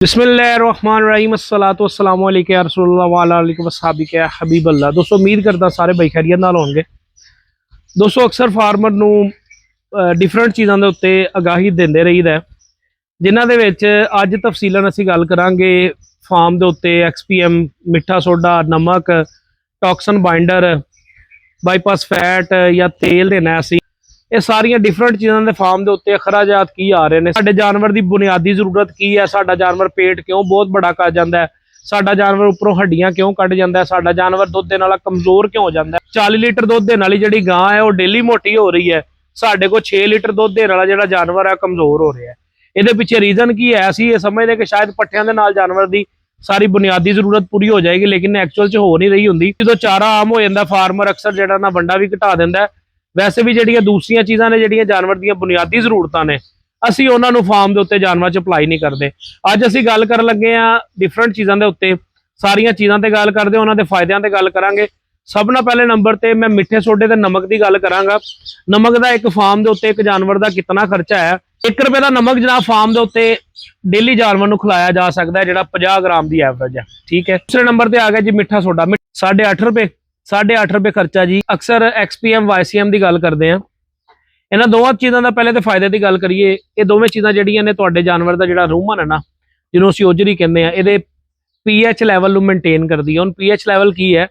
बिस्मिल्लाहिर्रहमानिर्रहीम अस्सलातु वस्सलामु अलैका या रसूलुल्लाह व अला आलिहि व सहाबिका या हबीबल्लाह। दोस्तों उम्मीद करता सारे भाई खैरियत नाल होणगे। दोस्तों अक्सर फार्मर नूं डिफरेंट चीज़ों के उत्ते आगाही देंदे रहीदा है, जिन्हां दे विच अज तफसीलन असीं गल करांगे फार्म दे उत्ते XPM, मिठा सोडा, नमक, टॉक्सन बाइंडर, बाईपास फैट या तेल देना असीं। ये सारियां डिफरेंट चीज़ों के फार्म के उत्ते अखराजात की आ रहे हैं। साडे जानवर की बुनियादी जरूरत की है, साडा जानवर पेट क्यों बहुत बड़ा कर जाता है, साडा जानवर उपरों हड्डियां क्यों कट जाता है, साडा जानवर दुध देने वाला कमजोर क्यों हो जाता है। 40 लीटर दुध देने वाली जिहड़ी गां है वो डेली मोटी हो रही है, साडे को 6 लीटर दुध देने वाला जिहड़ा जानवर है कमजोर हो रहा है। ये पिछे रीजन की है, असीं ये समझते कि शायद पट्ठियां दे नाल जानवर की सारी बुनियादी जरूरत पूरी हो जाएगी, लेकिन एक्चुअल च हो नहीं रही हुंदी। जो चारा आम हो जाता फार्मर अक्सर जिहड़ा ना वंडा भी घटा दिंदा है। वैसे भी जिहड़ियां दूसरियां चीज़ां ने जिहड़ियां जानवर दी बुनियादी जरूरतां ने असीं उन्हां नूं फार्म दे उत्ते जानवर च अप्लाई नहीं करते। अज असीं गल करन लगे आ डिफरेंट चीज़ां दे उत्ते, सारियां चीज़ां ते गल करदे उन्हां दे फायदियां ते गल करांगे। सब नाल पहले नंबर ते मैं मिठे सोडे ते नमक की गल करांगा। नमक का एक फार्म दे उत्ते एक जानवर का कितना खर्चा है। 1 रुपए का नमक जनाब फार्म के उत्ते डेली जानवर नूं खिलाया जा सकता है, जिहड़ा 50 ग्राम की एवरेज है। ठीक है। दूसरे नंबर पर आ गया जी मिठा सोडा, 8.5 रुपए खर्चा जी। अक्सर XPM YCM की गल करते हैं। इन्हां दोवां चीज़ों का पहले तो फायदे की गल करिए। ये दोवें चीज़ां जिहड़ियां ने तुहाडे जानवर का जिहड़ा रूमन है ना, जिन्होंने असीं ओजरी कहते हैं, ये pH लैवल नूं मेनटेन करती है। हुण pH लैवल की है,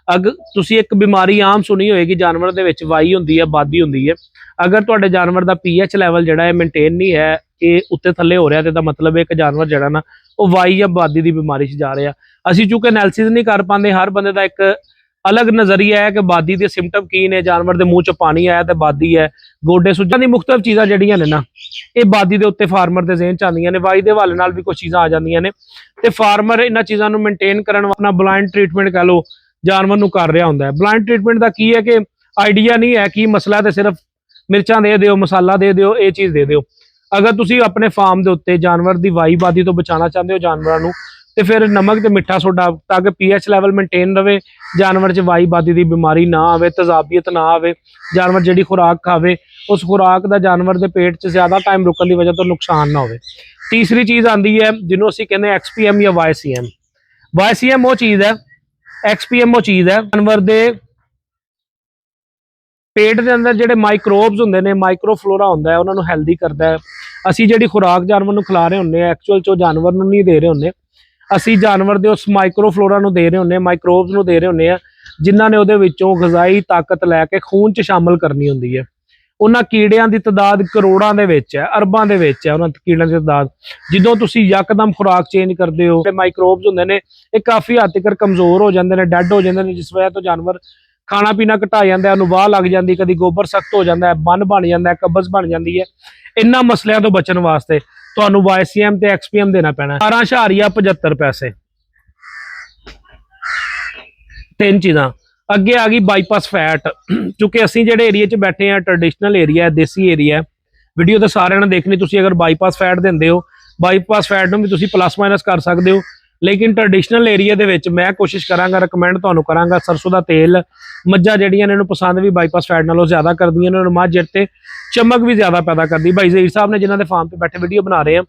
अगर तुसीं एक बीमारी आम सुनी होएगी जानवर दे विच वाई हुंदी है, बादी हुंदी है। अगर तुहाडे जानवर का pH लैवल जिहड़ा है मेनटेन नहीं है, ये उत्ते थल्ले हो रहा, तो मतलब एक जानवर जिहड़ा ना वो वाई या बादी की बीमारी च जा रहा। असीं चूंकि एनालिसिस नहीं कर पाते, हर बंदे का एक अलग नज़रिया है कि बादी के सिम्पटम की ने, जानवर के मूँह च पानी आया तो बादी है, गोडे सुजन की मुख्तलिफ चीज़ां जिहड़ियां ने ना ये बादी के उत्ते फार्मर के ज़हन च आंदियां ने। वाई के हवाले नाल भी कुछ चीज़ां आ जांदियां ने, ते फार्मर इन्हां चीज़ां नूं मेनटेन करन अपना ब्लाइंड ट्रीटमेंट कह लो जानवर नूं कर रहा हुंदा है। ब्लाइंड ट्रीटमेंट का की है कि आइडिया नहीं है कि मसला है, तो सिर्फ मिर्चां दे दिओ, मसाला दे दिओ, ये चीज़ दे दिओ। अगर तुसीं अपने फार्म के उत्ते जानवर की वाई बादी तो बचाना चाहते हो जानवरों नूं, तो फिर नमक ते मिठा सोडा, ताकि pH लैवल मेनटेन रहे, जानवर च वाई बादी की बीमारी ना आवे, तजाबियत ना आवे, जानवर जिहड़ी खुराक खावे उस खुराक का जानवर के पेट च ज़्यादा टाइम रुकन की वजह तो नुकसान ना हो। तीसरी चीज़ आती है जिन्हों असीं कहते हैं XPM या YCM। YCM वो चीज़ है, XPM वो चीज़ है जानवर के पेट के अंदर जिहड़े माइक्रोब्स होंदे ने, माइक्रोफ्लोरा होंदा है, उन्होंने हैल्दी करता है। असीं जिहड़ी खुराक जानवर नूं खिला रहे होंगे एक्चुअल च जानवर नूं नहीं दे रहे होंगे, असीं जानवर के उस माइक्रोफ्लोरा नूं दे रहे होंगे, माइक्रोब्स नूं दे रहे होंगे आ, जिन्हां ने उहदे विचों गज़ाई ताकत लैके खून च शामिल करनी हुंदी है। उन्हां कीड़ियां की तादाद करोड़ां दे विच है, अरबां दे विच है उन्हां कीड़ियां की तादाद। जदों तुसीं यकदम खुराक चेंज करते हो, माइक्रोब्स होंदे ने ये काफ़ी हद तक कमज़ोर हो जाते हैं, डैड हो जाते हैं, जिस वजह तो जानवर खाना पीना घटा जाता है, वाह लग जाती, कभी गोबर सख्त हो जाता है, बन बन जाता है, कब्ज बन जाती है। इन्हां मसलियां तो बचन वास्ते तुहानूं YCM ते XPM देना पैना। 12.75 पैसे। 3 चीज़ां अगे आ गई बाईपास फैट। चूंकि असीं जिहड़े एरिया च बैठे हैं ट्रेडिशनल एरिया है, देसी एरिया है, वीडियो तो सारे ने देखनी। तुसीं अगर बाईपास फैट देंदे हो, बाईपास फैट नूं भी तुसीं प्लस माइनस कर सकते हो, लेकिन ट्रेडिशनल एरिया दे विच मैं कोशिश करांगा, रिकमेंड तुहानूं करांगा सरसों का तेल। मज्झां जिहड़ियां ने इन्हूं पसंद भी बाईपास फैट नालों ज़्यादा करदियां ने, मझ जिहड़े चमक भी ज़्यादा पैदा करदी। भाई ज़हीर साहब ने जिन्हां दे फार्म पर बैठे वीडियो बना रहे हैं,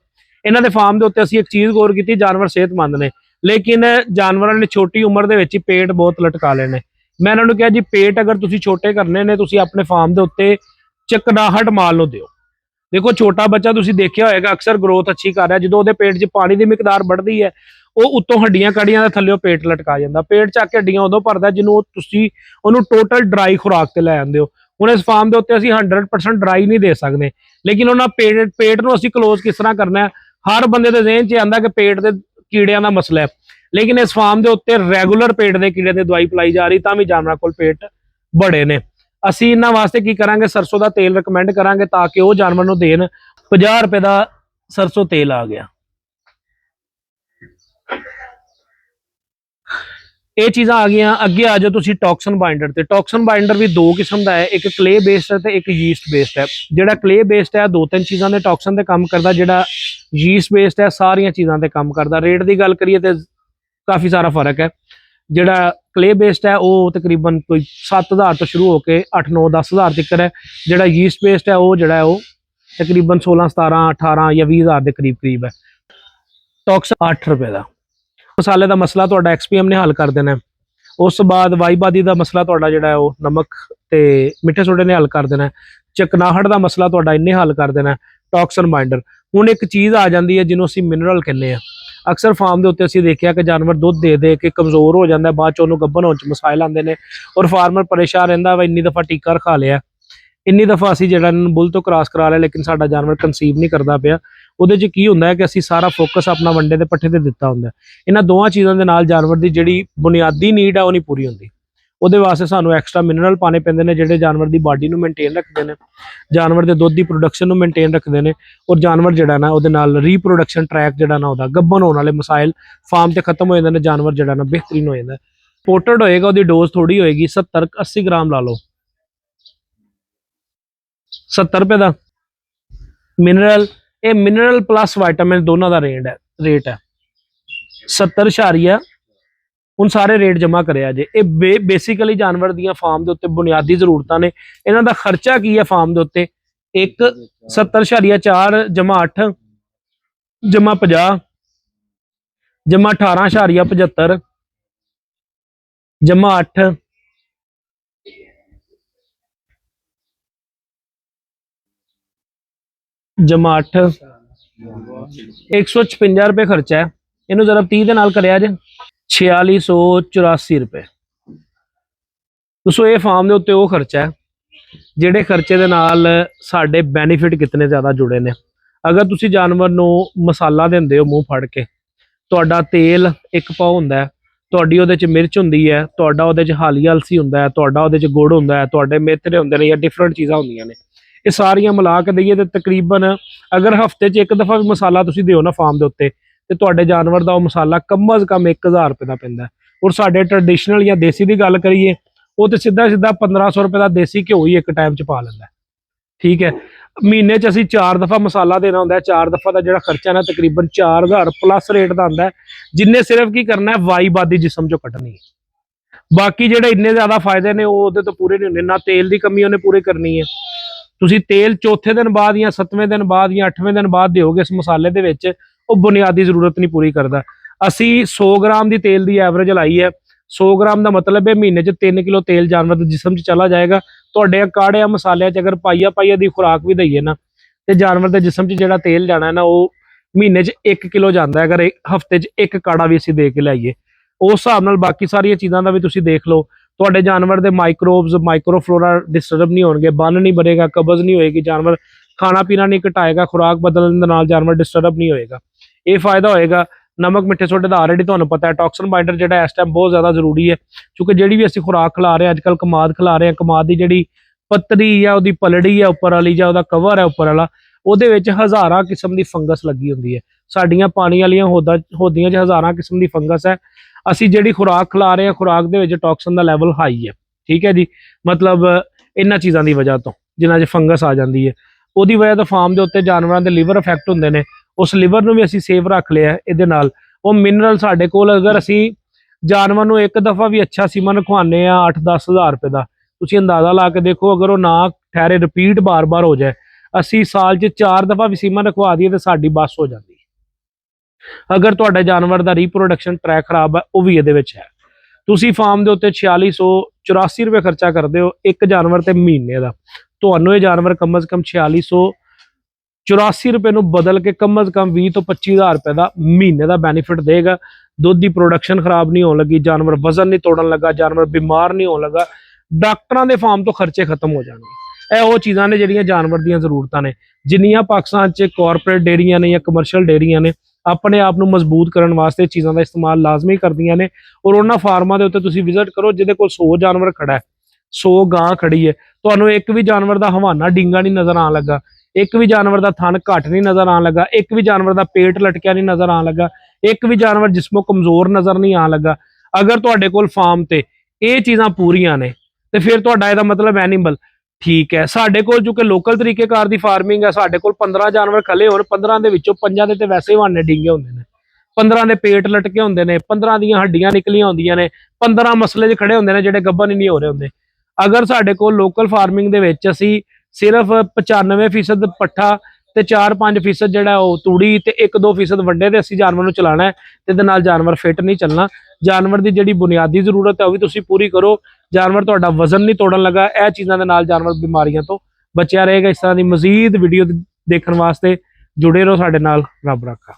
इन्हां दे फार्म के उत्ते असीं एक चीज़ गौर की, जानवर सेहतमंद ने, लेकिन जानवरों ने छोटी उम्र दे विच ही पेट बहुत लटका लेने। मैं इन्होंने कहा जी पेट अगर तुसीं छोटे करने ने, तुसीं अपने फार्म के उत्ते चकनाहट माल नूं दिओ। देखो छोटा बच्चा तुसीं देखिया होएगा अक्सर ग्रोथ अच्छी कर रहा, जो उहदे पेट च पानी की मिकदार बढ़ती है, वो उत्तों हड्डियां कड़ियां थल्ले पेट लटका जाता। पेट चक के हड्डियां उदों भरदा जिन्हों तुसीं उहनूं टोटल ड्राई खुराक ते लै आंदे हो। हुण इस फार्म के उत्ते असीं 100% ड्राई नहीं दे सकते, लेकिन उन्होंने पेट नूं असीं क्लोज किस तरह करना है। हर बंदे के ज़हन च आंदा कि पेट के कीड़ियां का मसला है, लेकिन इस फार्म के उत्ते रेगूलर पेट के कीड़े की दवाई पिलाई जा रही, तां भी जानवरां कोल पेट बड़े ने। असीं इन्हां वास्ते की करांगे, सरसों का तेल रिकमेंड करांगे ताकि वो जानवर नूं देन। 50 रुपए का सरसों तेल आ गया। ये चीज़ां आ गई। अगे आ जाओ तुसीं टॉक्सन बाइंडर ते। टॉक्सन बाइंडर भी 2 किस्म का है, एक क्ले बेस्ड है तो एक यीस्ट बेस्ड है। जिहड़ा क्ले बेस्ड है 2-3 चीज़ों के टॉक्सन से काम करता, जिहड़ा यीस्ट बेस्ड है सारियां चीज़ों से काम करता। रेट की गल करिए तो काफ़ी सारा फर्क है। जिहड़ा क्ले बेस्ड है वो तकरीबन कोई 7,000 तो शुरू होकर 8-9-10,000 तक है। जिहड़ा यीस्ट बेस्ड है वो जिहड़ा है वो तकरीबन 16-17-18 या 20,000 के करीब है। ਟੌਕਸ 8 ਰੁਪਏ ਦਾ। ਮਸਾਲੇ ਦਾ ਮਸਲਾ ਤੁਹਾਡਾ ਐਕਸਪੀਐਮ ਨੇ ਹੱਲ ਕਰ ਦੇਣਾ। ਉਸ ਤੋਂ ਬਾਅਦ ਵਾਈਬਾਦੀ ਦਾ ਮਸਲਾ ਤੁਹਾਡਾ ਜਿਹੜਾ ਹੈ ਉਹ ਨਮਕ ਤੇ ਮਿੱਠੇ ਸੋਡੇ ਨੇ ਹੱਲ ਕਰ ਦੇਣਾ। ਚਕਨਾਹਟ ਦਾ ਮਸਲਾ ਤੁਹਾਡਾ ਇੰਨੇ ਹੱਲ ਕਰ ਦੇਣਾ ਟੌਕਸਨ ਬਾਈਂਡਰ। ਹੁਣ ਇੱਕ ਚੀਜ਼ ਆ ਜਾਂਦੀ ਹੈ ਜਿਹਨੂੰ ਅਸੀਂ ਮਿਨਰਲ ਕਹਿੰਦੇ ਆ। ਅਕਸਰ ਫਾਰਮ ਦੇ ਉੱਤੇ ਅਸੀਂ ਦੇਖਿਆ ਕਿ ਜਾਨਵਰ ਦੁੱਧ ਦੇ ਦੇ ਕੇ ਕਮਜ਼ੋਰ ਹੋ ਜਾਂਦਾ, ਬਾਅਦ ਚ ਉਹਨੂੰ ਗੱਭਣ ਹੋਣ ਚ ਮਸਾਇਲ ਆਉਂਦੇ ਨੇ ਔਰ ਫਾਰਮਰ ਪਰੇਸ਼ਾਨ ਰਹਿੰਦਾ ਵਾ ਇੰਨੀ ਦਫਾ ਟੀਕਾ ਰਖਾ ਲਿਆ, ਇੰਨੀ ਦਫਾ ਅਸੀਂ ਜਿਹੜਾ ਇਹਨੂੰ ਬੁੱਲ ਤੋਂ ਕ੍ਰਾਸ ਕਰਾ ਲਿਆ, ਲੇਕਿਨ ਸਾਡਾ ਜਾਨਵਰ ਕਨਸੀਵ ਨਹੀਂ ਕਰਦਾ ਪਿਆ। ਉਹਦੇ 'ਚ ਕੀ ਹੁੰਦਾ ਹੈ ਕਿ ਅਸੀਂ ਸਾਰਾ ਫੋਕਸ ਆਪਣਾ ਵੰਡੇ ਦੇ ਪੱਠੇ ਤੇ ਦਿੱਤਾ ਹੁੰਦਾ। ਇਹਨਾਂ ਦੋਵਾਂ ਚੀਜ਼ਾਂ ਦੇ ਨਾਲ ਜਾਨਵਰ ਦੀ ਜਿਹੜੀ ਬੁਨਿਆਦੀ ਨੀਡ ਆ ਉਹ ਨਹੀਂ ਪੂਰੀ ਹੁੰਦੀ। ਉਹਦੇ ਵਾਸਤੇ ਸਾਨੂੰ ਐਕਸਟਰਾ ਮਿਨਰਲ ਪਾਣੇ ਪੈਂਦੇ ਨੇ ਜਿਹੜੇ ਜਾਨਵਰ ਦੀ ਬਾਡੀ ਨੂੰ ਮੇਨਟੇਨ ਰੱਖਦੇ ਨੇ, ਜਾਨਵਰ ਦੇ ਦੁੱਧ ਦੀ ਪ੍ਰੋਡਕਸ਼ਨ ਨੂੰ ਮੇਨਟੇਨ ਰੱਖਦੇ ਨੇ ਔਰ ਜਾਨਵਰ ਜਿਹੜਾ ਨਾ ਉਹਦੇ ਨਾਲ ਰੀਪਰੋਡਕਸ਼ਨ ਟਰੈਕ ਜਿਹੜਾ ਨਾ ਉਹਦਾ ਗੱਭਣ ਹੋਣ ਵਾਲੇ ਮਸਾਇਲ ਫਾਰਮ ਤੇ ਖਤਮ ਹੋ ਜਾਂਦੇ ਨੇ, ਜਾਨਵਰ ਜਿਹੜਾ ਨਾ ਬਿਹਤਰੀਨ ਹੋ ਜਾਂਦਾ। ਇੰਪੋਰਟਡ ਹੋਏਗਾ ਉਹਦੀ ਡੋਜ਼ ਥੋੜੀ ਹੋਏਗੀ, 70-80 ਗ੍ਰਾਮ ਲਾ ਲਓ, 70 ਰੁਪਏ ਦਾ ਮਿਨਰਲ। ਇਹ ਮਿਨਰਲ ਪਲੱਸ ਵਿਟਾਮਿਨ ਦੋਨਾਂ ਦਾ ਰੇਟ ਹੈ 70 ਹੁਣ ਸਾਰੇ ਰੇਟ ਜਮਾ ਕਰਿਆ ਜੇ। ਇਹ ਬੇਸਿਕਲੀ ਜਾਨਵਰ ਦੀਆਂ ਫਾਰਮ ਦੇ ਉੱਤੇ ਬੁਨਿਆਦੀ ਜ਼ਰੂਰਤਾਂ ਨੇ। ਇਹਨਾਂ ਦਾ ਖਰਚਾ ਕੀ ਹੈ ਫਾਰਮ ਦੇ ਉੱਤੇ? ਇੱਕ 70.4 ਜਮਾ 8 ਜਮਾ 50 ਜਮਾ 18.75 ਜਮਾ 8 ਜਮਾ 8 156 ਰੁਪਏ ਖਰਚਾ ਹੈ। ਇਹਨੂੰ ਜ਼ਰਾ 30 ਦੇ ਨਾਲ ਕਰਿਆ ਜੇ 4684 ਰੁਪਏ। ਦੋਸਤੋ ਇਹ ਫਾਰਮ ਦੇ ਉੱਤੇ ਉਹ ਖਰਚਾ ਹੈ ਜਿਹੜੇ ਖਰਚੇ ਦੇ ਨਾਲ ਸਾਡੇ ਬੈਨੀਫਿਟ ਕਿਤਨੇ ਜ਼ਿਆਦਾ ਜੁੜੇ ਨੇ। ਅਗਰ ਤੁਸੀਂ ਜਾਨਵਰ ਨੂੰ ਮਸਾਲਾ ਦਿੰਦੇ ਹੋ ਮੂੰਹ ਫੜ ਕੇ, ਤੁਹਾਡਾ ਤੇਲ 1 ਪਾਉ ਹੁੰਦਾ ਹੈ, ਤੁਹਾਡੀ ਉਹਦੇ 'ਚ ਮਿਰਚ ਹੁੰਦੀ ਹੈ, ਤੁਹਾਡਾ ਉਹਦੇ 'ਚ ਹਾਲੀ ਅਲਸੀ ਹੁੰਦਾ ਹੈ, ਤੁਹਾਡਾ ਉਹਦੇ 'ਚ ਗੁੜ ਹੁੰਦਾ ਹੈ, ਤੁਹਾਡੇ ਮੇਥਰੇ ਹੁੰਦੇ ਨੇ ਜਾਂ ਡਿਫਰੈਂਟ ਚੀਜ਼ਾਂ ਹੁੰਦੀਆਂ ਨੇ। ਇਹ ਸਾਰੀਆਂ ਮਿਲਾ ਕੇ ਦਈਏ ਤੇ ਤਕਰੀਬਨ ਅਗਰ ਹਫਤੇ 'ਚ ਇੱਕ ਦਫਾ ਵੀ ਮਸਾਲਾ ਤੁਸੀਂ ਦਿਓ ਨਾ ਫਾਰਮ ਦੇ ਉੱਤੇ ਤੇ ਤੁਹਾਡੇ ਜਾਨਵਰ ਦਾ ਉਹ ਮਸਾਲਾ ਕਮ ਅਜ਼ ਕਮ 1000 ਰੁਪਏ ਦਾ ਪੈਂਦਾ। ਔਰ ਸਾਡੇ ਟ੍ਰੈਡੀਸ਼ਨਲ ਜਾਂ ਦੇਸੀ ਦੀ ਗੱਲ ਕਰੀਏ ਉਹ ਤੇ ਸਿੱਧਾ 1500 ਰੁਪਏ ਦਾ ਦੇਸੀ ਘਿਓ ਹੀ ਇੱਕ ਟਾਈਮ 'ਚ ਪਾ ਲੈਂਦਾ। ਠੀਕ ਹੈ, ਮਹੀਨੇ 'ਚ ਅਸੀਂ 4 ਦਫਾ ਮਸਾਲਾ ਦੇਣਾ ਹੁੰਦਾ, 4 ਦਫਾ ਦਾ ਜਿਹੜਾ ਖਰਚਾ ਨਾ ਤਕਰੀਬਨ 4000 ਪਲੱਸ ਰੇਟ ਦਾ ਆਉਂਦਾ, ਜਿੰਨੇ ਸਿਰਫ ਕੀ ਕਰਨਾ ਹੈ ਵਾਈਬਾਦੀ ਜਿਸਮ 'ਚੋਂ ਕੱਢਣੀ ਹੈ। ਬਾਕੀ ਜਿਹੜੇ ਇੰਨੇ ਜ਼ਿਆਦਾ ਫਾਇਦੇ ਨੇ ਉਹ ਉਹਦੇ ਤੋਂ ਪੂਰੇ ਨਹੀਂ ਹੁੰਦੇ। ਨਾ ਤੇਲ ਦੀ ਕਮੀ ਉਹਨੇ ਪੂਰੀ ਕਰਨੀ ਹੈ। ਤੁਸੀਂ ਤੇਲ ਚੌਥੇ ਦਿਨ ਬਾਅਦ ਜਾਂ 7ਵੇਂ ਦਿਨ ਬਾਅਦ ਜਾਂ 8ਵੇਂ ਦਿਨ ਬਾਅਦ ਦਿਓਗੇ ਇਸ ਮਸਾਲੇ ਦੇ ਵਿੱਚ, ਉਹ ਬੁਨਿਆਦੀ ਜ਼ਰੂਰਤ ਨਹੀਂ ਪੂਰੀ ਕਰਦਾ। ਅਸੀਂ 100 ਗ੍ਰਾਮ ਦੀ ਤੇਲ ਦੀ ਐਵਰੇਜ ਲਾਈ ਹੈ। 100 ਗ੍ਰਾਮ ਦਾ ਮਤਲਬ ਹੈ ਮਹੀਨੇ 'ਚ 3 ਕਿਲੋ ਤੇਲ ਜਾਨਵਰ ਦੇ ਜਿਸਮ 'ਚ ਚਲਾ ਜਾਏਗਾ। ਤੁਹਾਡੇ ਕਾੜਿਆਂ ਮਸਾਲਿਆਂ 'ਚ ਅਗਰ ਪਾਈਆ ਦੀ ਖੁਰਾਕ ਵੀ ਦਈਏ ਨਾ ਤੇ ਜਾਨਵਰ ਦੇ ਜਿਸਮ 'ਚ ਜਿਹੜਾ ਤੇਲ ਜਾਣਾ ਹੈ ਨਾ ਉਹ ਮਹੀਨੇ 'ਚ 1 ਕਿਲੋ ਜਾਂਦਾ ਹੈ। ਅਗਰ ਹਫਤੇ 'ਚ 1 ਕਾੜਾ ਵੀ ਅਸੀਂ ਦੇ ਕੇ ਲਿਆਈਏ, ਉਸ ਹਿਸਾਬ ਨਾਲ ਬਾਕੀ ਸਾਰੀਆਂ ਚੀਜ਼ਾਂ ਦਾ ਵੀ ਤੁਸੀਂ ਦੇਖ ਲਓ। ਤੁਹਾਡੇ ਜਾਨਵਰ ਦੇ ਮਾਈਕਰੋਬਸ ਮਾਈਕਰੋਫਲੋਰਾ ਡਿਸਟਰਬ ਨਹੀਂ ਹੋਣਗੇ, ਬੰਨ ਨਹੀਂ ਬਣੇਗਾ, ਕਬਜ਼ ਨਹੀਂ ਹੋਏਗੀ, ਜਾਨਵਰ ਖਾਣਾ ਪੀਣਾ ਨਹੀਂ ਘਟਾਏਗਾ, ਖੁਰਾਕ ਬਦਲਣ ਦੇ ਨਾਲ ਜਾਨਵਰ ਡਿਸਟਰਬ ਨਹੀਂ ਹੋਏਗਾ। ਇਹ ਫਾਇਦਾ ਹੋਏਗਾ। ਨਮਕ ਮਿੱਠੇ ਸੋਡੇ ਦਾ ਆਲਰੇਡੀ ਤੁਹਾਨੂੰ ਪਤਾ ਹੈ। ਟੌਕਸਨ ਬਾਈਂਡਰ ਜਿਹੜਾ ਇਸ ਟਾਈਮ ਬਹੁਤ ਜ਼ਿਆਦਾ ਜ਼ਰੂਰੀ ਹੈ ਕਿਉਂਕਿ ਜਿਹੜੀ ਵੀ ਅਸੀਂ ਖੁਰਾਕ ਖਿਲਾ ਰਹੇ ਹਾਂ, ਅੱਜ ਕੱਲ੍ਹ ਕਮਾਦ ਖਿਲਾ ਰਹੇ ਹਾਂ, ਕਮਾਦ ਦੀ ਜਿਹੜੀ ਪੱਤਰੀ ਜਾਂ ਉਹਦੀ ਪਲੜੀ ਹੈ ਉੱਪਰ ਵਾਲੀ ਜਾਂ ਉਹਦਾ ਕਵਰ ਹੈ ਉੱਪਰ ਵਾਲਾ, ਉਹਦੇ ਵਿੱਚ ਹਜ਼ਾਰਾਂ ਕਿਸਮ ਦੀ ਫੰਗਸ ਲੱਗੀ ਹੁੰਦੀ ਹੈ। ਸਾਡੀਆਂ ਪਾਣੀ ਵਾਲੀਆਂ ਹੋਦੀਆਂ 'ਚ ਹਜ਼ਾਰਾਂ ਕਿਸਮ ਦੀ ਫੰਗਸ ਹੈ। ਅਸੀਂ ਜਿਹੜੀ ਖੁਰਾਕ ਖਿਲਾ ਰਹੇ ਹਾਂ, ਖੁਰਾਕ ਦੇ ਵਿੱਚ ਟੌਕਸਨ ਦਾ ਲੈਵਲ ਹਾਈ ਹੈ। ਠੀਕ ਹੈ ਜੀ, ਮਤਲਬ ਇਹਨਾਂ ਚੀਜ਼ਾਂ ਦੀ ਵਜ੍ਹਾ ਤੋਂ ਜਿਨ੍ਹਾਂ 'ਚ ਫੰਗਸ ਆ ਜਾਂਦੀ ਹੈ, ਉਹਦੀ ਵਜ੍ਹਾ ਤੋਂ ਫਾਰਮ ਦੇ ਉੱਤੇ ਜਾਨਵਰਾਂ ਦੇ ਲਿਵਰ ਇਫੈਕਟ ਹੁੰਦੇ ਨੇ। ਉਸ ਲਿਵਰ ਨੂੰ ਵੀ ਅਸੀਂ ਸੇਵ ਰੱਖ ਲਿਆ ਇਹਦੇ ਨਾਲ। ਉਹ ਮਿਨਰਲ ਸਾਡੇ ਕੋਲ ਅਗਰ ਅਸੀਂ ਜਾਨਵਰ ਨੂੰ ਇੱਕ ਦਫਾ ਵੀ ਅੱਛਾ ਸੀਮਨ ਖਵਾਉਂਦੇ ਆ 8-10 ਹਜ਼ਾਰ ਰੁਪਏ ਦਾ, ਤੁਸੀਂ ਅੰਦਾਜ਼ਾ ਲਾ ਕੇ ਦੇਖੋ ਅਗਰ ਉਹ ਨਾ ਠਹਿਰੇ ਰਿਪੀਟ ਬਾਰ-ਬਾਰ ਹੋ ਜਾਏ, ਅਸੀਂ ਸਾਲ 'ਚ 4 ਦਫਾ ਵੀ ਸੀਮਨ ਰਖਵਾ ਦਈਏ ਤੇ ਸਾਡੀ ਬੱਸ ਹੋ ਜਾਂਦੀ। ਅਗਰ ਤੁਹਾਡੇ ਜਾਨਵਰ ਦਾ ਰੀਪਰੋਡਕਸ਼ਨ ਟਰੈਕ ਖਰਾਬ ਹੈ ਉਹ ਵੀ ਇਹਦੇ ਵਿੱਚ ਹੈ। ਤੁਸੀਂ ਫਾਰਮ ਦੇ ਉੱਤੇ 4684 ਰੁਪਏ ਖਰਚਾ ਕਰਦੇ ਹੋ ਇੱਕ ਜਾਨਵਰ ਤੇ ਮਹੀਨੇ ਦਾ, ਤੁਹਾਨੂੰ ਇਹ ਜਾਨਵਰ ਕਮ ਅਜ਼ ਕਮ 4684 ਰੁਪਏ ਨੂੰ ਬਦਲ ਕੇ ਕਮ ਅਜ਼ ਕਮ 20 ਤੋਂ 25000 ਰੁਪਏ ਦਾ ਮਹੀਨੇ ਦਾ ਬੈਨੀਫਿਟ ਦੇਗਾ। ਦੁੱਧ ਦੀ ਪ੍ਰੋਡਕਸ਼ਨ ਖਰਾਬ ਨਹੀਂ ਹੋਣ ਲੱਗੀ, ਜਾਨਵਰ ਵਜ਼ਨ ਨਹੀਂ ਤੋੜਨ ਲੱਗਾ, ਜਾਨਵਰ ਬਿਮਾਰ ਨਹੀਂ ਹੋਣ ਲੱਗਾ, ਡਾਕਟਰਾਂ ਦੇ ਫਾਰਮ ਤੋਂ ਖਰਚੇ ਖਤਮ ਹੋ ਜਾਣਗੇ। ਇਹ ਉਹ ਚੀਜ਼ਾਂ ਨੇ ਜਿਹੜੀਆਂ ਜਾਨਵਰ ਦੀਆਂ ਜ਼ਰੂਰਤਾਂ ਨੇ। ਜਿੰਨੀਆਂ ਪਾਕਿਸਤਾਨ 'ਚ ਕਾਰਪੋਰੇਟ ਡੇਅਰੀਆਂ ਨੇ ਜਾਂ ਕਮਰਸ਼ੀਅਲ ਡੇਅਰੀਆਂ ਨੇ ਆਪਣੇ ਆਪ ਨੂੰ ਮਜ਼ਬੂਤ ਕਰਨ ਵਾਸਤੇ ਚੀਜ਼ਾਂ ਦਾ ਇਸਤੇਮਾਲ ਲਾਜ਼ਮੀ ਕਰਦੀਆਂ ਨੇ। ਔਰ ਉਹਨਾਂ ਫਾਰਮਾਂ ਦੇ ਉੱਤੇ ਤੁਸੀਂ ਵਿਜ਼ਿਟ ਕਰੋ ਜਿਹਦੇ ਕੋਲ 100 ਜਾਨਵਰ ਖੜਾ ਹੈ, 100 ਗਾਂ ਖੜੀ ਹੈ, ਤੁਹਾਨੂੰ ਇੱਕ ਵੀ ਜਾਨਵਰ ਦਾ ਹਵਾਨਾ ਡਿੰਗਾ ਨਹੀਂ ਨਜ਼ਰ ਆਉਣ ਲੱਗਾ, ਇੱਕ ਵੀ ਜਾਨਵਰ ਦਾ ਥਣ ਘੱਟ ਨਹੀਂ ਨਜ਼ਰ ਆਉਣ ਲੱਗਾ, ਇੱਕ ਵੀ ਜਾਨਵਰ ਦਾ ਪੇਟ ਲਟਕਿਆ ਨਹੀਂ ਨਜ਼ਰ ਆਉਣ ਲੱਗਾ, ਇੱਕ ਵੀ ਜਾਨਵਰ ਜਿਸਮੋਂ ਕਮਜ਼ੋਰ ਨਜ਼ਰ ਨਹੀਂ ਆਉਣ ਲੱਗਾ। ਅਗਰ ਤੁਹਾਡੇ ਕੋਲ ਫਾਰਮ ਤੇ ਇਹ ਚੀਜ਼ਾਂ ਪੂਰੀਆਂ ਨੇ ਤੇ ਫਿਰ ਤੁਹਾਡਾ ਇਹਦਾ ਮਤਲਬ ਐਨੀਮਲ ਠੀਕ ਹੈ। ਸਾਡੇ ਕੋਲ ਜੋ ਕਿ ਲੋਕਲ ਤਰੀਕੇਕਾਰ ਦੀ ਫਾਰਮਿੰਗ ਹੈ, ਸਾਡੇ ਕੋਲ 15 ਜਾਨਵਰ ਖਲੇ ਹੋਣ, 15 ਦੇ ਵਿੱਚੋਂ 5 ਦੇ ਤੇ ਵੈਸੇ ਹਵਾਨੇ ਡਿੰਗੇ ਹੁੰਦੇ ਨੇ, 15 ਦੇ ਪੇਟ ਲਟਕੇ ਹੁੰਦੇ ਨੇ, 15 ਦੀਆਂ ਹੱਡੀਆਂ ਨਿਕਲੀਆਂ ਹੁੰਦੀਆਂ ਨੇ, 15 ਮਸਲੇ 'ਚ ਖੜੇ ਹੁੰਦੇ ਨੇ ਜਿਹੜੇ ਗੱਭਣ ਹੀ ਨਹੀਂ ਹੋ ਰਹੇ ਹੁੰਦੇ। ਅਗਰ ਸਾਡੇ ਕੋਲ ਲੋਕਲ ਫਾਰਮਿੰਗ ਦੇ ਵਿੱਚ ਅਸੀਂ ਸਿਰਫ 95% ਪੱਠਾ ਤੇ 4-5% ਜਿਹੜਾ ਉਹ ਤੂੜੀ ਤੇ 1-2% ਵੱਡੇ ਤੇ ਅਸੀਂ ਜਾਨਵਰ ਨੂੰ ਚਲਾਣਾ ਹੈ ਤੇ ਇਹਦੇ ਨਾਲ ਜਾਨਵਰ ਫਿੱਟ ਨਹੀਂ ਚੱਲਣਾ। ਜਾਨਵਰ ਦੀ ਜਿਹੜੀ ਬੁਨਿਆਦੀ ਜ਼ਰੂਰਤ ਹੈ ਉਹ ਵੀ ਤੁਸੀਂ ਪੂਰੀ ਕਰੋ। ਜਾਨਵਰ ਤੁਹਾਡਾ ਵਜ਼ਨ ਨਹੀਂ ਤੋੜਨ ਲੱਗਾ, ਇਹ ਚੀਜ਼ਾਂ ਦੇ ਨਾਲ ਜਾਨਵਰ ਬਿਮਾਰੀਆਂ ਤੋਂ ਬਚਿਆ ਰਹੇਗਾ। ਇਸ ਤਰ੍ਹਾਂ ਦੀ ਮਜ਼ੀਦ ਵੀਡੀਓ ਦੇਖਣ ਵਾਸਤੇ ਜੁੜੇ ਰਹੋ ਸਾਡੇ ਨਾਲ। ਰੱਬ ਰਾਖਾ।